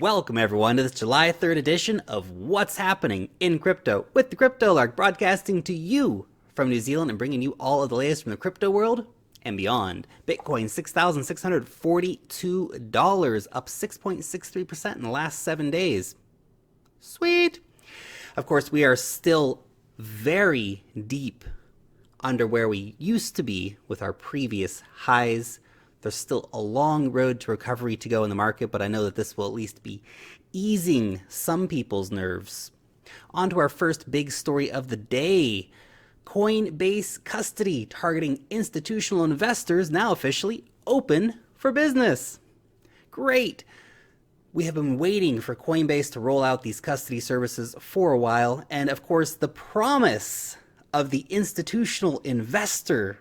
Welcome everyone to this July 3rd edition of What's Happening in Crypto with the Crypto Lark, broadcasting to you from New Zealand and bringing you all of the latest from the crypto world and beyond. Bitcoin $6,642, up 6.63% in the last 7 days. Sweet. Of course, we are still very deep under where we used to be with our previous highs. There's still a long road to recovery to go in the market, but I know that this will at least be easing some people's nerves. On to our first big story of the day. Coinbase Custody, targeting institutional investors, now officially open for business. Great. We have been waiting for Coinbase to roll out these custody services for a while, and of course the promise of the institutional investor.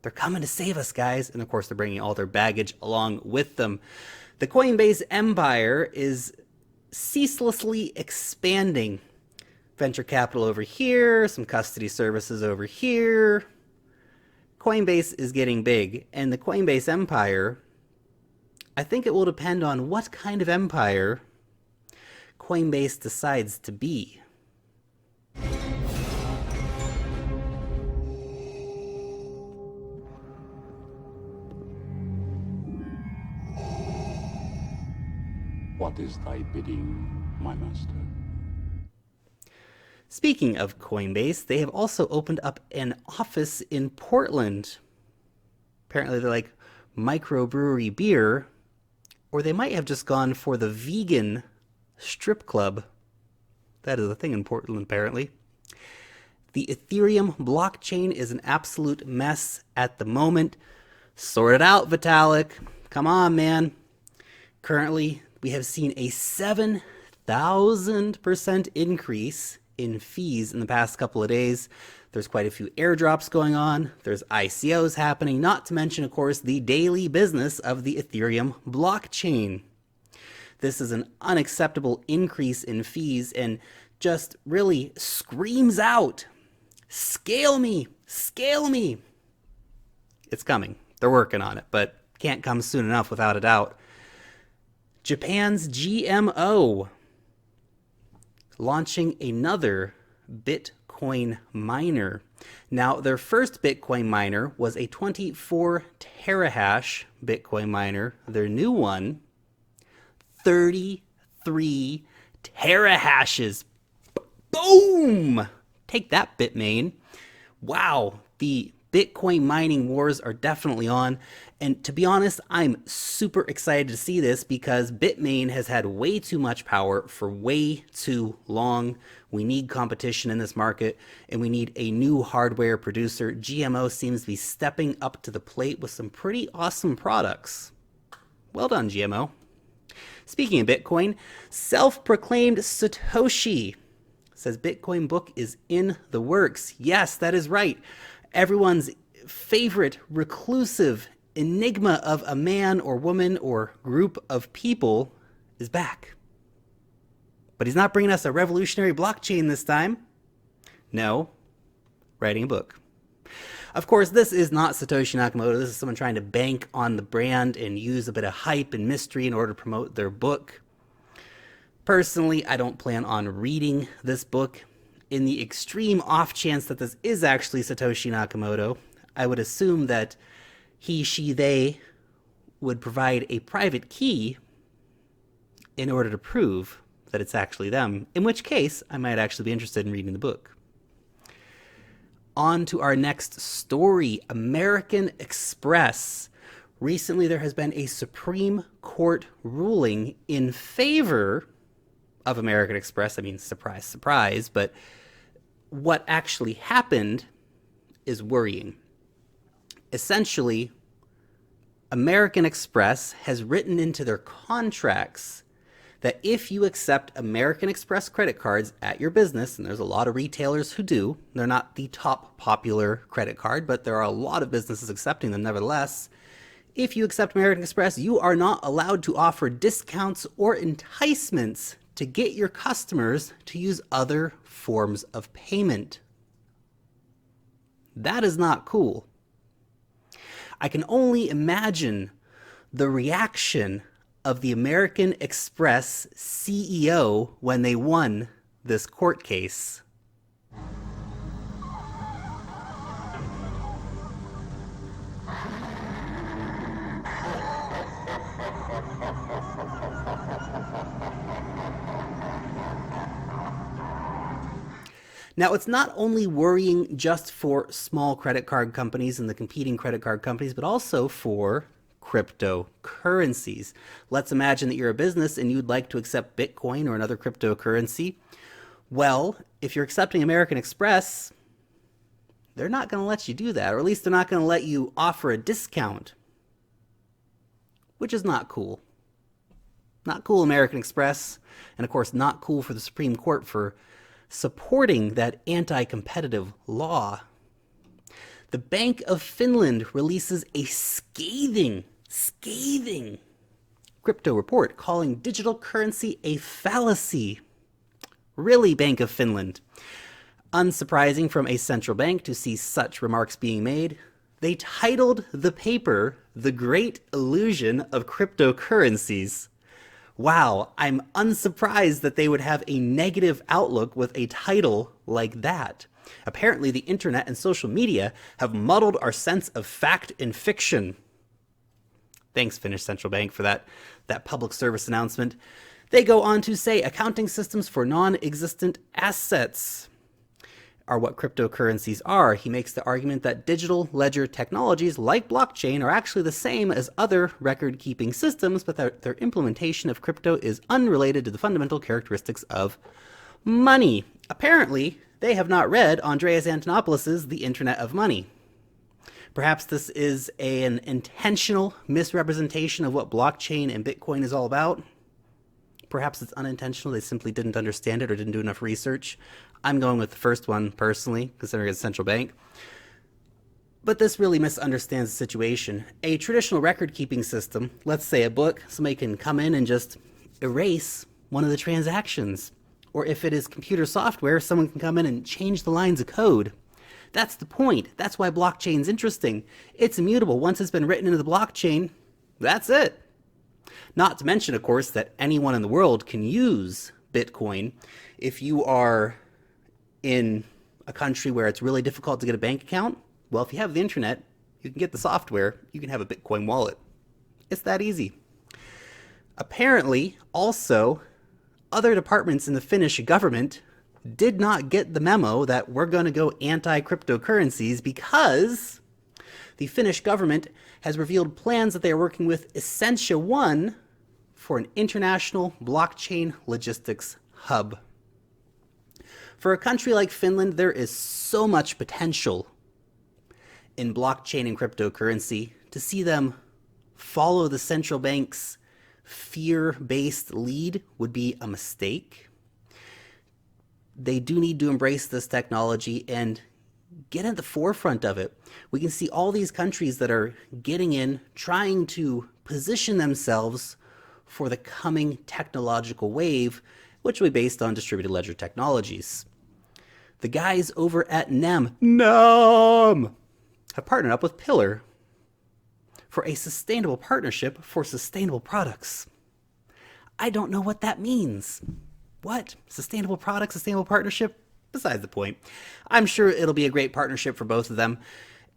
They're coming to save us, guys. And of course, they're bringing all their baggage along with them. The Coinbase empire is ceaselessly expanding. Venture capital over here, some custody services over here. Coinbase is getting big. And the Coinbase empire, I think it will depend on what kind of empire Coinbase decides to be. What is thy bidding, my master? Speaking of Coinbase, they have also opened up an office in Portland. Apparently they're like microbrewery beer, or they might have just gone for the vegan strip club. That is a thing in Portland, apparently. The Ethereum blockchain is an absolute mess at the moment. Sort it out, Vitalik. Come on, man. Currently, we have seen a 7,000% increase in fees in the past couple of days. There's quite a few airdrops going on. There's ICOs happening, not to mention, of course, the daily business of the Ethereum blockchain. This is an unacceptable increase in fees and just really screams out, scale me, scale me. It's coming. They're working on it, but can't come soon enough without a doubt. Japan's GMO launching another Bitcoin miner. Now, their first Bitcoin miner was a 24 terahash Bitcoin miner. Their new one, 33 terahashes. Boom! Take that, Bitmain. Wow, the Bitcoin mining wars are definitely on. And to be honest, I'm super excited to see this because Bitmain has had way too much power for way too long. We need competition in this market, and we need a new hardware producer. GMO seems to be stepping up to the plate with some pretty awesome products. Well done, GMO. Speaking of Bitcoin, self-proclaimed Satoshi says Bitcoin book is in the works. Yes, that is right. Everyone's favorite reclusive enigma of a man or woman or group of people is back. But he's not bringing us a revolutionary blockchain this time. No, writing a book. Of course, this is not Satoshi Nakamoto. This is someone trying to bank on the brand and use a bit of hype and mystery in order to promote their book. Personally, I don't plan on reading this book. In the extreme off chance that this is actually Satoshi Nakamoto, I would assume that he, she, they would provide a private key in order to prove that it's actually them, in which case I might actually be interested in reading the book. On to our next story, American Express. Recently there has been a Supreme Court ruling in favor of American Express. I mean, surprise, surprise, but what actually happened is worrying. Essentially, American Express has written into their contracts that if you accept American Express credit cards at your business, and there's a lot of retailers who do, they're not the top popular credit card, but there are a lot of businesses accepting them nevertheless. If you accept American Express, you are not allowed to offer discounts or enticements to get your customers to use other forms of payment. That is not cool. I can only imagine the reaction of the American Express CEO when they won this court case. Now, it's not only worrying just for small credit card companies and the competing credit card companies, but also for cryptocurrencies. Let's imagine that you're a business and you'd like to accept Bitcoin or another cryptocurrency. Well, if you're accepting American Express, they're not going to let you do that, or at least they're not going to let you offer a discount, which is not cool. Not cool, American Express, and of course not cool for the Supreme Court for supporting that anti-competitive law. The Bank of Finland releases a scathing crypto report calling digital currency a fallacy. Really, Bank of Finland? Unsurprising from a central bank to see such remarks being made. They titled the paper "The Great Illusion of Cryptocurrencies." Wow, I'm unsurprised that they would have a negative outlook with a title like that. Apparently, the internet and social media have muddled our sense of fact and fiction. Thanks, Finnish Central Bank, for that public service announcement. They go on to say accounting systems for non-existent assets are what cryptocurrencies are. He makes the argument that digital ledger technologies like blockchain are actually the same as other record-keeping systems, but that their implementation of crypto is unrelated to the fundamental characteristics of money. Apparently, they have not read Andreas Antonopoulos' The Internet of Money. Perhaps this is an intentional misrepresentation of what blockchain and Bitcoin is all about. Perhaps it's unintentional. They simply didn't understand it or didn't do enough research. I'm going with the first one personally, considering it's a central bank. But this really misunderstands the situation. A traditional record-keeping system, let's say a book, somebody can come in and just erase one of the transactions. Or if it is computer software, someone can come in and change the lines of code. That's the point. That's why blockchain's interesting. It's immutable. Once it's been written into the blockchain, that's it. Not to mention, of course, that anyone in the world can use Bitcoin. If you are in a country where it's really difficult to get a bank account, well, if you have the internet, you can get the software, you can have a Bitcoin wallet. It's that easy. Apparently, also, other departments in the Finnish government did not get the memo that we're going to go anti-cryptocurrencies because the Finnish government has revealed plans that they are working with Essentia One for an international blockchain logistics hub. For a country like Finland, there is so much potential in blockchain and cryptocurrency. To see them follow the central bank's fear-based lead would be a mistake. They do need to embrace this technology and get at the forefront of it. We can see all these countries that are getting in, trying to position themselves for the coming technological wave, which will be based on distributed ledger technologies. The guys over at NEM have partnered up with Pillar for a sustainable partnership for sustainable products. I don't know what that means. What? Sustainable products, sustainable partnership? Besides the point. I'm sure it'll be a great partnership for both of them.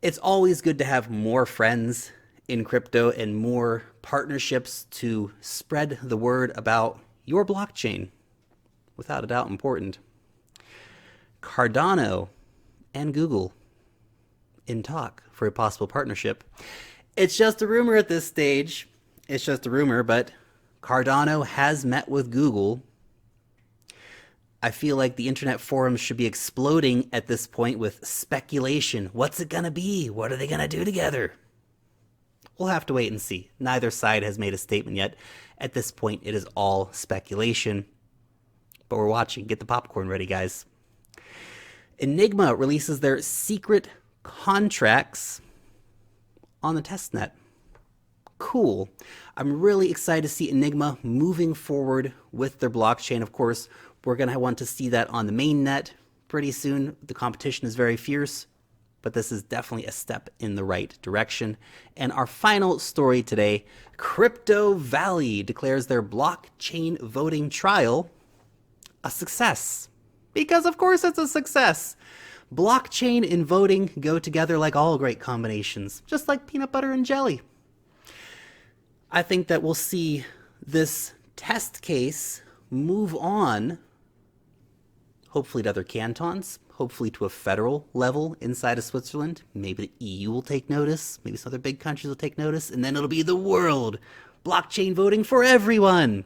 It's always good to have more friends in crypto and more partnerships to spread the word about your blockchain. Without a doubt, important. Cardano and Google in talk for a possible partnership. It's just a rumor at this stage. It's just a rumor, but Cardano has met with Google. I feel like the internet forums should be exploding at this point with speculation. What's it gonna be? What are they gonna do together? We'll have to wait and see. Neither side has made a statement yet. At this point, it is all speculation. But we're watching. Get the popcorn ready, guys. Enigma releases their secret contracts on the testnet. Cool. I'm really excited to see Enigma moving forward with their blockchain. Of course, we're going to want to see that on the mainnet pretty soon. The competition is very fierce, but this is definitely a step in the right direction. And our final story today, Crypto Valley declares their blockchain voting trial a success. Because of course it's a success. Blockchain and voting go together like all great combinations, just like peanut butter and jelly. I think that we'll see this test case move on, hopefully to other cantons, hopefully to a federal level inside of Switzerland. Maybe the EU will take notice, maybe some other big countries will take notice, and then it'll be the world. Blockchain voting for everyone.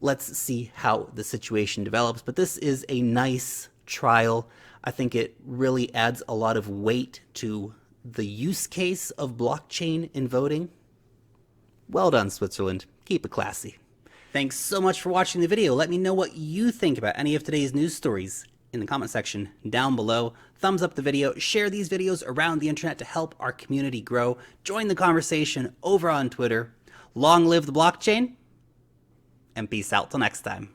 Let's see how the situation develops, but this is a nice trial. I think it really adds a lot of weight to the use case of blockchain in voting. Well done, Switzerland. Keep it classy. Thanks so much for watching the video. Let me know what you think about any of today's news stories in the comment section down below. Thumbs up the video, share these videos around the internet to help our community grow. Join the conversation over on Twitter. Long live the blockchain, and peace out till next time.